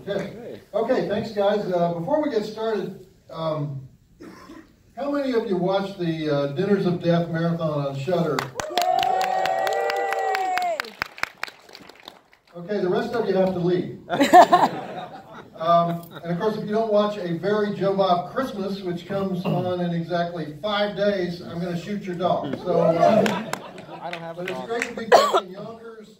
Okay. Okay, thanks guys. Before we get started, how many of you watched the Dinners of Death marathon on Shudder? Okay, the rest of you have to leave. And of course, if you don't watch A Very Joe Bob Christmas, which comes on in exactly 5 days, I'm going to shoot your dog. So, I don't have a but dog. it's great to be back in Yonkers.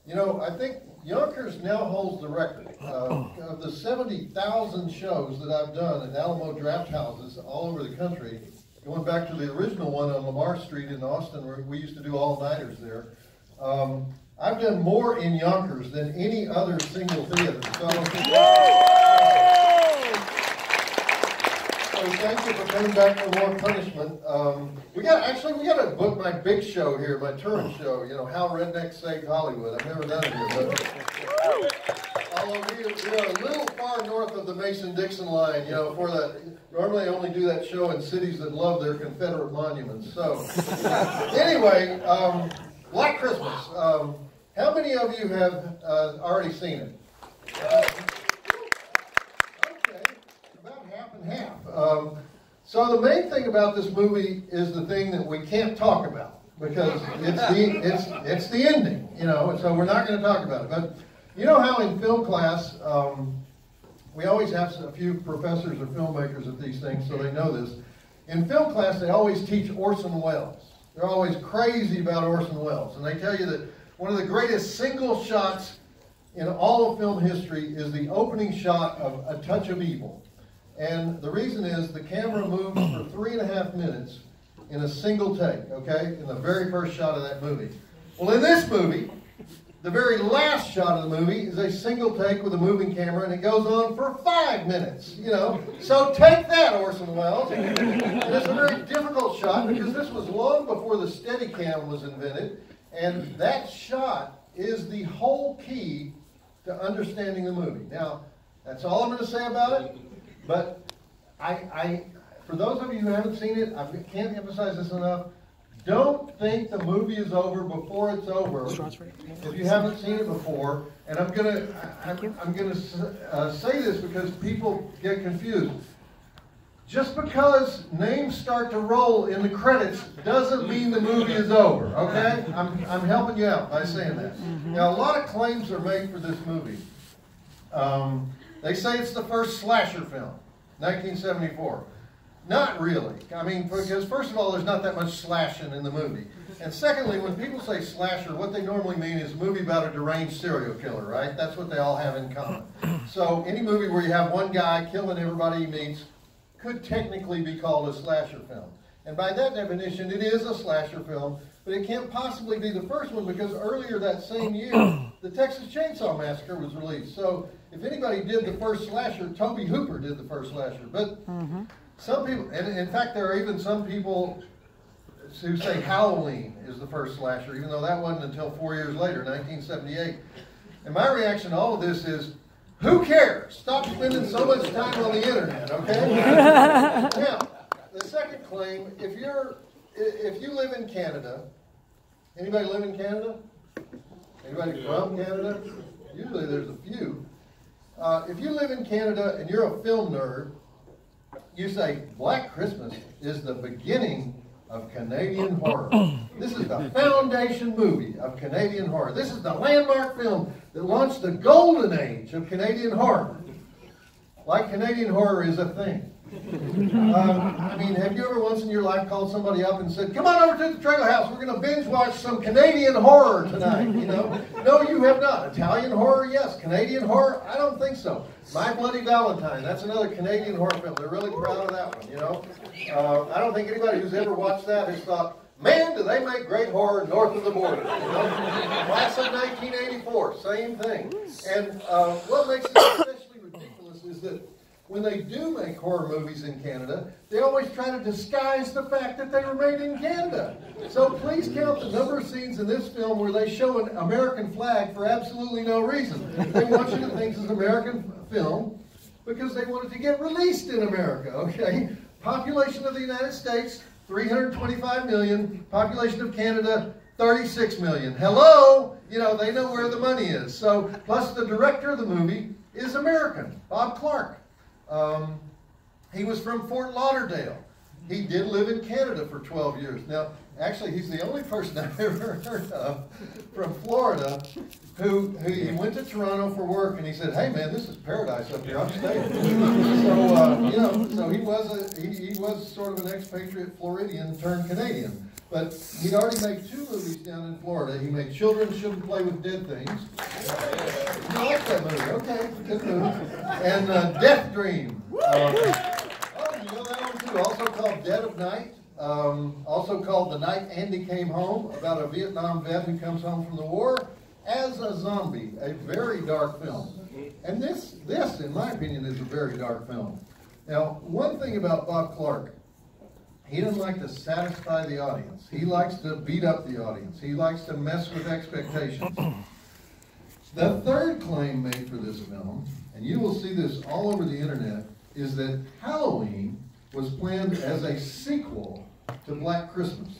You know, I think Yonkers now holds the record of the 70,000 shows that I've done at Alamo Drafthouses all over the country. Going back to the original one on Lamar Street in Austin, where we used to do all-nighters there. I've done more in Yonkers than any other single theater. So thank you for coming back for more punishment. We got to book my big show here, my tourist show. You know, How Rednecks Saved Hollywood. I've never done it here, but although we're a little far north of the Mason-Dixon line. You know, for that. Normally, I only do that show in cities that love their Confederate monuments. So anyway, Black Christmas. How many of you have already seen it? Okay, about half and half. So the main thing about this movie is the thing that we can't talk about because it's the ending, you know. So we're not going to talk about it. But you know how in film class we always have a few professors or filmmakers at these things, so they know this. In film class, they always teach Orson Welles. They're always crazy about Orson Welles, and they tell you that one of the greatest single shots in all of film history is the opening shot of A Touch of Evil. And the reason is the camera moves for 3.5 minutes in a single take, okay, in the very first shot of that movie. Well, in this movie, the very last shot of the movie is a single take with a moving camera, and it goes on for 5 minutes, you know. So take that, Orson Welles. And it's a very difficult shot because this was long before the Steadicam was invented. And that shot is the whole key to understanding the movie. Now, that's all I'm going to say about it. But for those of you who haven't seen it, I can't emphasize this enough. Don't think the movie is over before it's over. If you haven't seen it before, and I'm going to say this because people get confused. Just because names start to roll in the credits doesn't mean the movie is over, okay? I'm helping you out by saying that. Now, a lot of claims are made for this movie. They say it's the first slasher film, 1974. Not really. I mean, because first of all, there's not that much slashing in the movie. And secondly, when people say slasher, what they normally mean is a movie about a deranged serial killer, right? That's what they all have in common. So any movie where you have one guy killing everybody he meets could technically be called a slasher film. And by that definition, it is a slasher film, but it can't possibly be the first one because earlier that same year, the Texas Chainsaw Massacre was released. So if anybody did the first slasher, Tobe Hooper did the first slasher. But some people, and in fact there are even some people who say Halloween is the first slasher, even though that wasn't until 4 years later, 1978. And my reaction to all of this is, who cares? Stop spending so much time on the internet, okay? Now, the second claim, if you live in Canada, anybody live in Canada? Anybody from Canada? Usually there's a few. If you live in Canada and you're a film nerd, you say Black Christmas is the beginning of Canadian horror. This is the foundation movie of Canadian horror. This is the landmark film that launched the golden age of Canadian horror. Like Canadian horror is a thing. I mean, have you ever once in your life called somebody up and said, come on over to the trailer house, we're going to binge watch some Canadian horror tonight, you know? No, you have not. Italian horror, yes. Canadian horror, I don't think so. My Bloody Valentine, that's another Canadian horror film. They're really proud of that one, you know? I don't think anybody who's ever watched that has thought, man, do they make great horror north of the border, you know? Class of 1984, same thing. And what makes it especially ridiculous is that when they do make horror movies in Canada, they always try to disguise the fact that they were made in Canada. So please count the number of scenes in this film where they show an American flag for absolutely no reason. They want you to think it's an American film because they want it to get released in America, okay? Population of the United States, 325 million. Population of Canada, $36 million. Hello? You know, they know where the money is. So, plus the director of the movie is American, Bob Clark. He was from Fort Lauderdale. He did live in Canada for 12 years. Now, actually, he's the only person I've ever heard of from Florida who he went to Toronto for work, and he said, "Hey, man, this is paradise up here. I'm staying." So, you know, so he was sort of an expatriate Floridian turned Canadian. But he'd already made 2 movies down in Florida. He made Children Shouldn't Play with Dead Things. You like that movie? Okay, good movie. And Death Dream. You know that one too? Also called Dead of Night. Also called The Night Andy Came Home, about a Vietnam vet who comes home from the war as a zombie. A very dark film. And this, in my opinion, is a very dark film. Now, one thing about Bob Clark, he doesn't like to satisfy the audience. He likes to beat up the audience. He likes to mess with expectations. The third claim made for this film, and you will see this all over the internet, is that Halloween was planned as a sequel to Black Christmas.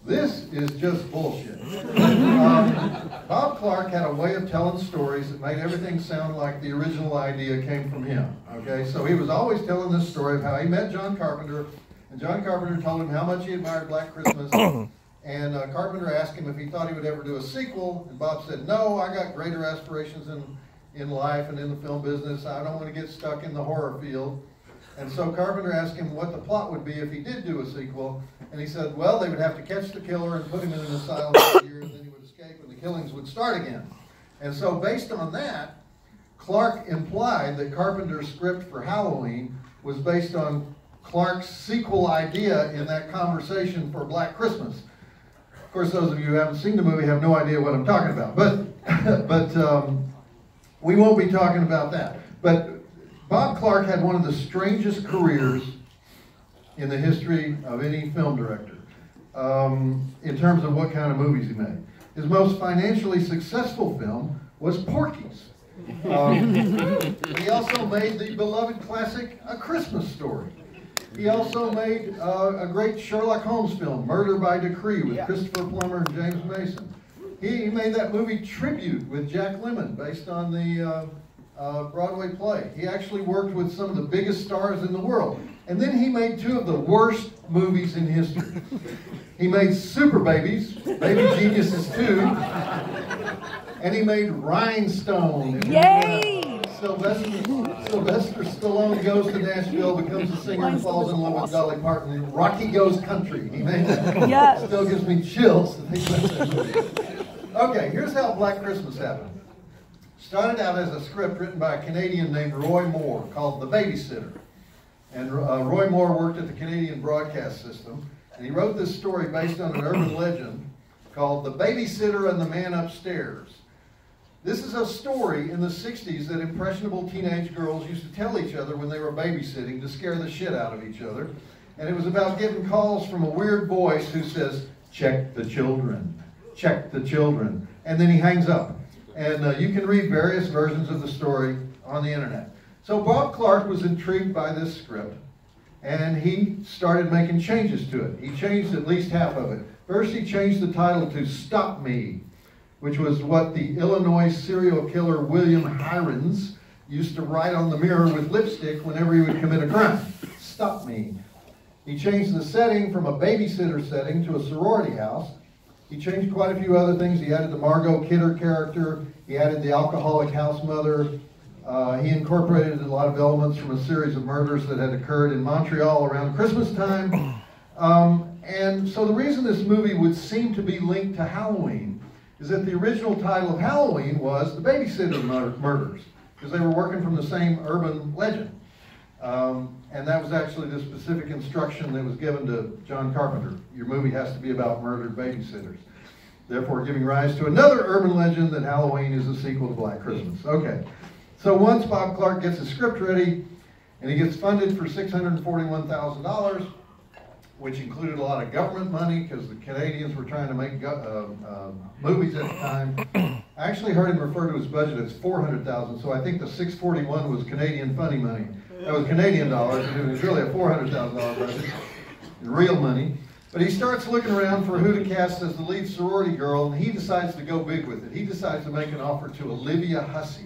This is just bullshit. Bob Clark had a way of telling stories that made everything sound like the original idea came from him. Okay, so he was always telling this story of how he met John Carpenter, and John Carpenter told him how much he admired Black Christmas, and Carpenter asked him if he thought he would ever do a sequel, and Bob said, "No, I got greater aspirations in life and in the film business. I don't want to get stuck in the horror field." And so Carpenter asked him what the plot would be if he did do a sequel, and he said, well, they would have to catch the killer and put him in an asylum for a year, and then he would escape and the killings would start again. And so based on that, Clark implied that Carpenter's script for Halloween was based on Clark's sequel idea in that conversation for Black Christmas. Of course, those of you who haven't seen the movie have no idea what I'm talking about, but we won't be talking about that. But Bob Clark had one of the strangest careers in the history of any film director in terms of what kind of movies he made. His most financially successful film was Porky's. He also made the beloved classic A Christmas Story. He also made a great Sherlock Holmes film, Murder by Decree, with Christopher Plummer and James Mason. He made that movie Tribute with Jack Lemmon, based on the Broadway play. He actually worked with some of the biggest stars in the world. And then he made 2 of the worst movies in history. He made Super Babies, Baby Geniuses 2, and he made Rhinestone. Yay! Sylvester Stallone goes to Nashville, becomes a singer, and falls in love with Dolly Parton. Rocky Goes Country. He made that. Yes. Still gives me chills to think about that movie. Okay, here's how Black Christmas happened. Started out as a script written by a Canadian named Roy Moore called The Babysitter. And Roy Moore worked at the Canadian broadcast system, and he wrote this story based on an urban legend called The Babysitter and the Man Upstairs. This is a story in the 60s that impressionable teenage girls used to tell each other when they were babysitting to scare the shit out of each other. And it was about getting calls from a weird voice who says, "Check the children, check the children." And then he hangs up. And you can read various versions of the story on the internet. So Bob Clark was intrigued by this script, and he started making changes to it. He changed at least half of it. First, he changed the title to Stop Me, which was what the Illinois serial killer William Hirons used to write on the mirror with lipstick whenever he would commit a crime. Stop Me. He changed the setting from a babysitter setting to a sorority house. He changed quite a few other things. He added the Margot Kidder character. He added the alcoholic house mother. He incorporated a lot of elements from a series of murders that had occurred in Montreal around Christmas time. And so the reason this movie would seem to be linked to Halloween is that the original title of Halloween was The Babysitter Murders, because they were working from the same urban legend. And that was actually the specific instruction that was given to John Carpenter. Your movie has to be about murdered babysitters. Therefore giving rise to another urban legend that Halloween is a sequel to Black Christmas. Okay, so once Bob Clark gets his script ready, and he gets funded for $641,000, which included a lot of government money because the Canadians were trying to make movies at the time. I actually heard him refer to his budget as $400,000, so I think the $641 was Canadian funny money. That was Canadian dollars, and it was really a $400,000 budget in real money. But he starts looking around for who to cast as the lead sorority girl, and he decides to go big with it. He decides to make an offer to Olivia Hussey,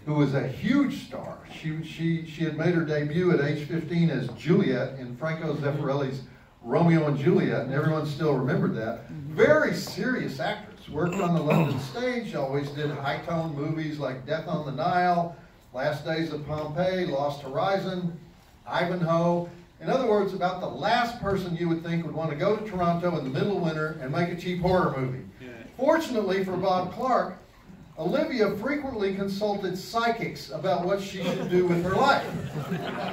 who was a huge star. She had made her debut at age 15 as Juliet in Franco Zeffirelli's Romeo and Juliet, and everyone still remembered that. Very serious actress. Worked on the London stage, always did high-tone movies like Death on the Nile, Last Days of Pompeii, Lost Horizon, Ivanhoe. In other words, about the last person you would think would want to go to Toronto in the middle of winter and make a cheap horror movie. Fortunately for Bob Clark, Olivia frequently consulted psychics about what she should do with her life.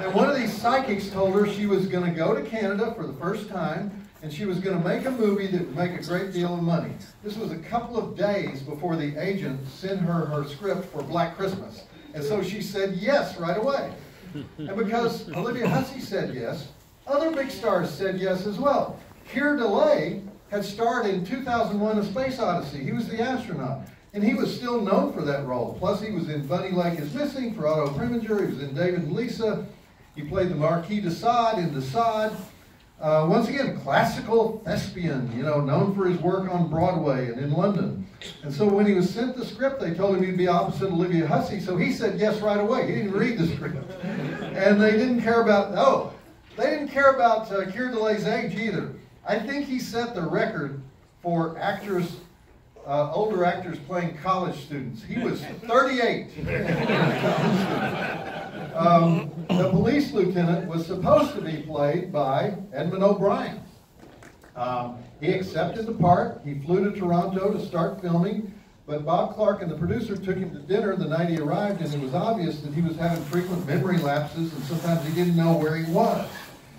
And one of these psychics told her she was going to go to Canada for the first time, and she was going to make a movie that would make a great deal of money. This was a couple of days before the agent sent her her script for Black Christmas. And so she said yes right away. And because Olivia Hussey said yes, other big stars said yes as well. Keir Dullea had starred in 2001: A Space Odyssey. He was the astronaut. And he was still known for that role. Plus, he was in Bunny Lake is Missing for Otto Preminger. He was in David and Lisa. He played the Marquis de Sade in De Sade. Once again, classical thespian, you know, known for his work on Broadway and in London. And so when he was sent the script, they told him he'd be opposite Olivia Hussey, so he said yes right away. He didn't read the script. And they didn't care about, Keir Dullea's age either. I think he set the record for actors, older actors playing college students. He was 38. The police lieutenant was supposed to be played by Edmund O'Brien. He accepted the part. He flew to Toronto to start filming, but Bob Clark and the producer took him to dinner the night he arrived, and it was obvious that he was having frequent memory lapses, and sometimes he didn't know where he was.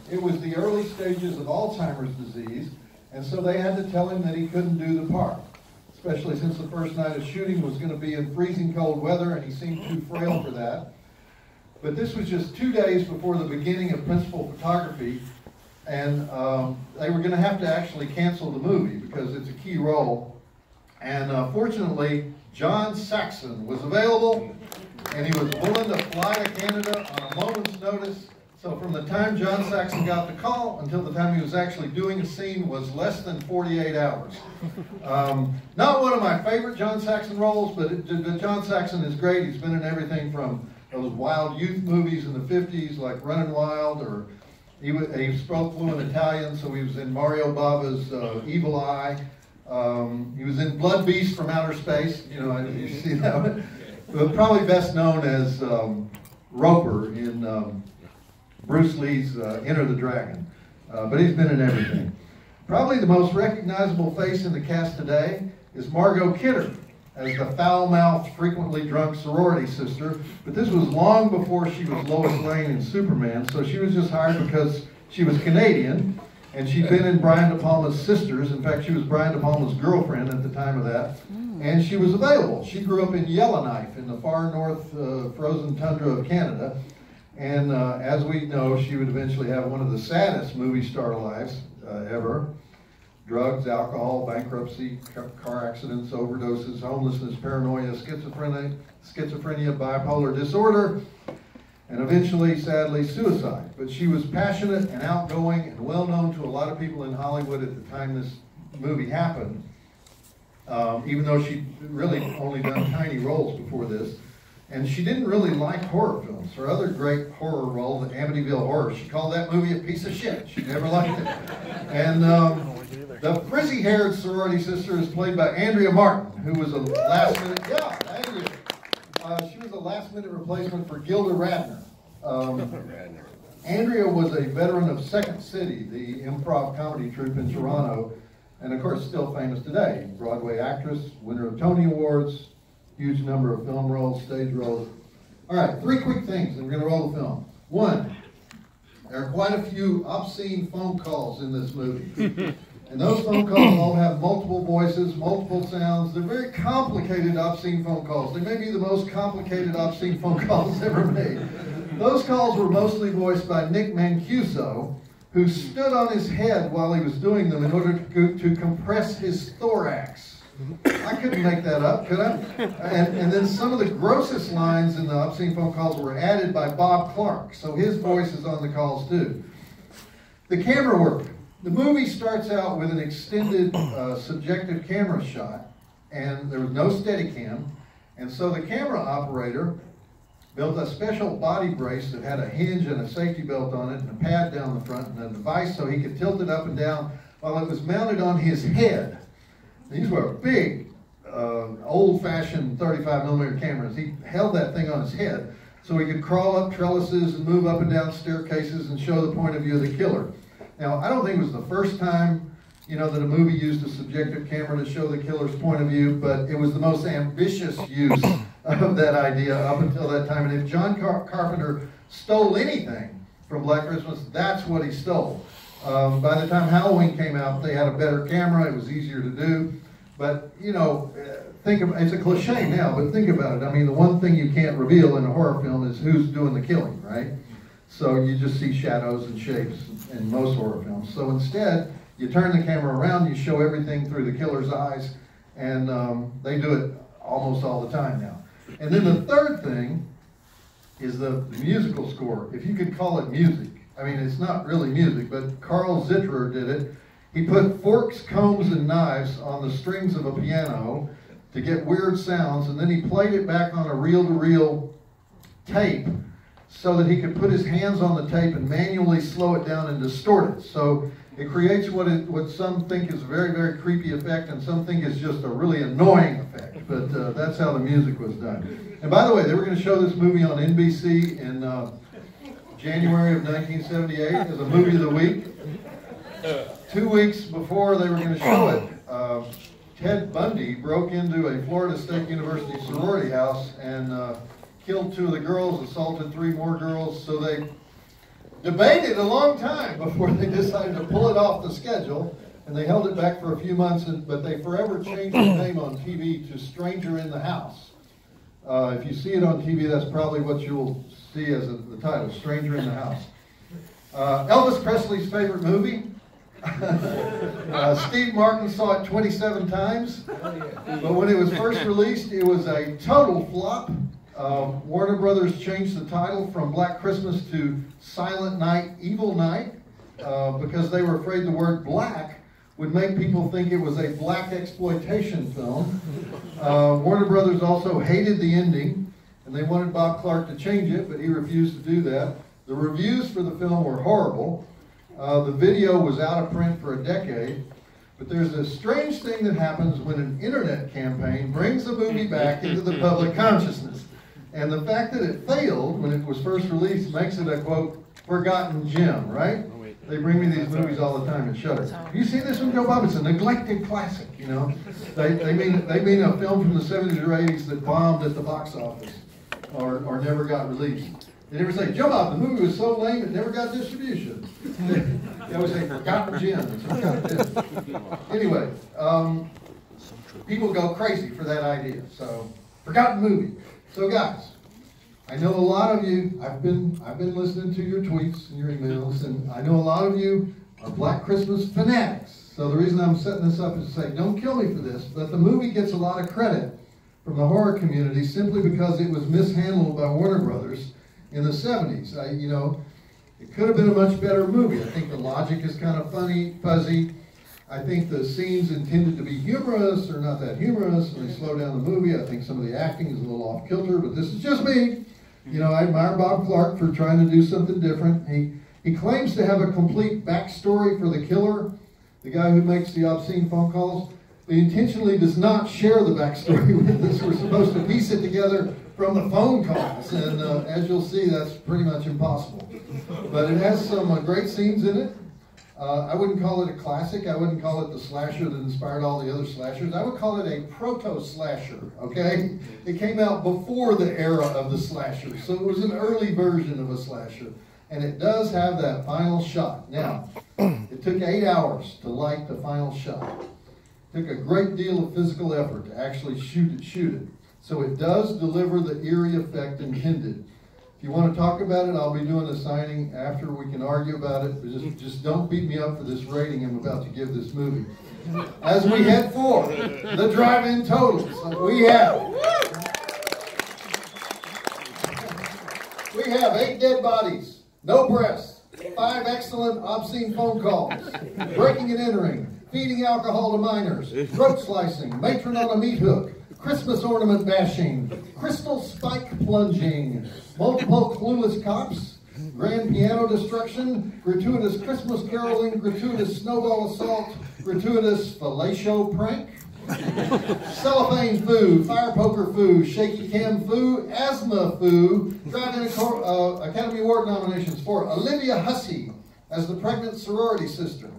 It was the early stages of Alzheimer's disease, and so they had to tell him that he couldn't do the part, especially since the first night of shooting was going to be in freezing cold weather, and he seemed too frail for that. But this was just 2 days before the beginning of principal photography, and they were going to have to actually cancel the movie because it's a key role. And fortunately, John Saxon was available, and he was willing to fly to Canada on a moment's notice. So from the time John Saxon got the call until the time he was actually doing a scene was less than 48 hours. Not one of my favorite John Saxon roles, but John Saxon is great. He's been in everything from those wild youth movies in the 50s like Runnin' Wild, or he spoke fluent Italian, so he was in Mario Bava's Evil Eye. He was in Blood Beast from Outer Space, you know, you see that one. But probably best known as Roper in Bruce Lee's Enter the Dragon. But he's been in everything. Probably the most recognizable face in the cast today is Margot Kidder as the foul-mouthed, frequently drunk sorority sister. But this was long before she was Lois Lane in Superman, so she was just hired because she was Canadian, and she'd been in Brian De Palma's Sisters. In fact, she was Brian De Palma's girlfriend at the time of that, and she was available. She grew up in Yellowknife in the far north frozen tundra of Canada, and as we know, she would eventually have one of the saddest movie star lives ever. Drugs, alcohol, bankruptcy, car accidents, overdoses, homelessness, paranoia, schizophrenia, bipolar disorder, and eventually, sadly, suicide. But she was passionate and outgoing and well known to a lot of people in Hollywood at the time this movie happened, even though she'd really only done tiny roles before this. And she didn't really like horror films. Her other great horror role, the Amityville Horror, she called that movie a piece of shit. She never liked it. And the frizzy-haired sorority sister is played by Andrea Martin, who was a last-minute, she was a last-minute replacement for Gilda Radner. Andrea was a veteran of Second City, the improv comedy troupe in Toronto, and of course still famous today. Broadway actress, winner of Tony Awards, huge number of film roles, stage roles. All right, 3 quick things, and we're going to roll the film. 1, there are quite a few obscene phone calls in this movie. And those phone calls all have multiple voices, multiple sounds. They're very complicated, obscene phone calls. They may be the most complicated, obscene phone calls ever made. Those calls were mostly voiced by Nick Mancuso, who stood on his head while he was doing them in order to compress his thorax. I couldn't make that up, could I? And then some of the grossest lines in the obscene phone calls were added by Bob Clark, so his voice is on the calls too. The camera work. The movie starts out with an extended subjective camera shot, and there was no Steadicam, and so the camera operator built a special body brace that had a hinge and a safety belt on it and a pad down the front and a device so he could tilt it up and down while it was mounted on his head. These were big, old-fashioned 35mm cameras. He held that thing on his head so he could crawl up trellises and move up and down staircases and show the point of view of the killer. Now, I don't think it was the first time, you know, that a movie used a subjective camera to show the killer's point of view, but it was the most ambitious use of that idea up until that time. And if John Carpenter stole anything from Black Christmas, that's what he stole. By the time Halloween came out, they had a better camera. It was easier to do. But, you know, it's a cliche now, but think about it. I mean, the one thing you can't reveal in a horror film is who's doing the killing, right? So you just see shadows and shapes in most horror films. So instead, you turn the camera around, you show everything through the killer's eyes, and they do it almost all the time now. And then the third thing is the musical score, if you could call it music. I mean, it's not really music, but Carl Zitterer did it. He put forks, combs, and knives on the strings of a piano to get weird sounds, and then he played it back on a reel-to-reel tape so that he could put his hands on the tape and manually slow it down and distort it. So it creates what some think is a very, very creepy effect, and some think is just a really annoying effect. But that's how the music was done. And by the way, they were going to show this movie on NBC in January of 1978 as a movie of the week. 2 weeks before they were going to show it, Ted Bundy broke into a Florida State University sorority house and killed 2 of the girls, assaulted 3 more girls. So they debated a long time before they decided to pull it off the schedule, and they held it back for a few months, but they forever changed the name on TV to Stranger in the House. If you see it on TV, that's probably what you'll see as the title, Stranger in the House. Elvis Presley's favorite movie. Steve Martin saw it 27 times, but when it was first released, it was a total flop. Warner Brothers changed the title from Black Christmas to Silent Night, Evil Night, because they were afraid the word black would make people think it was a black exploitation film. Warner Brothers also hated the ending, and they wanted Bob Clark to change it, but he refused to do that. The reviews for the film were horrible. The video was out of print for a decade, but there's a strange thing that happens when an internet campaign brings a movie back into the public consciousness. And the fact that it failed when it was first released makes it a, quote, forgotten gem, right? They bring me these movies all the time at Shudder. You see this one, Joe Bob? It's a neglected classic, you know. They mean a film from the 70s or 80s that bombed at the box office or never got released. They never say, Joe Bob, the movie was so lame it never got distribution. They always say, forgotten gem. Anyway, people go crazy for that idea. So, forgotten movie. So guys, I know a lot of you, I've been listening to your tweets and your emails, and I know a lot of you are Black Christmas fanatics. So the reason I'm setting this up is to say, don't kill me for this, but the movie gets a lot of credit from the horror community simply because it was mishandled by Warner Brothers in the 70s. You know, it could have been a much better movie. I think the logic is kind of funny, fuzzy. I think the scenes intended to be humorous are not that humorous, and they slow down the movie. I think some of the acting is a little off kilter, but this is just me. You know, I admire Bob Clark for trying to do something different. He claims to have a complete backstory for the killer, the guy who makes the obscene phone calls, but he intentionally does not share the backstory with us. We're supposed to piece it together from the phone calls, and as you'll see, that's pretty much impossible. But it has some great scenes in it. I wouldn't call it a classic. I wouldn't call it the slasher that inspired all the other slashers. I would call it a proto-slasher, okay? It came out before the era of the slasher, so it was an early version of a slasher. And it does have that final shot. Now, it took 8 hours to light the final shot. It took a great deal of physical effort to actually shoot it. So it does deliver the eerie effect intended. If you want to talk about it, I'll be doing a signing after. We can argue about it, but just don't beat me up for this rating I'm about to give this movie. As we head for the drive-in totals, we have 8 dead bodies, no breasts, 5 excellent obscene phone calls, breaking and entering, feeding alcohol to minors, throat slicing, matron on a meat hook, Christmas ornament bashing, crystal spike plunging, multiple clueless cops, grand piano destruction, gratuitous Christmas caroling, gratuitous snowball assault, gratuitous fellatio prank, cellophane foo, fire poker foo, shaky cam foo, asthma foo, driving Academy Award nominations for Olivia Hussey as the pregnant sorority sister,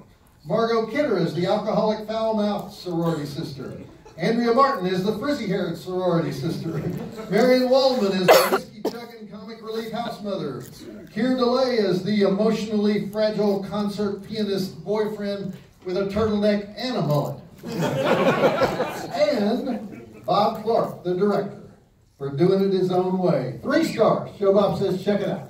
Margot Kidder as the alcoholic foul-mouthed sorority sister, Andrea Martin is the frizzy-haired sorority sister, Marion Waldman is the whiskey-chugging comic relief house mother, Keir DeLay is the emotionally fragile concert pianist boyfriend with a turtleneck and a mullet. And Bob Clark, the director, for doing it his own way. 3 stars. Joe Bob says, check it out.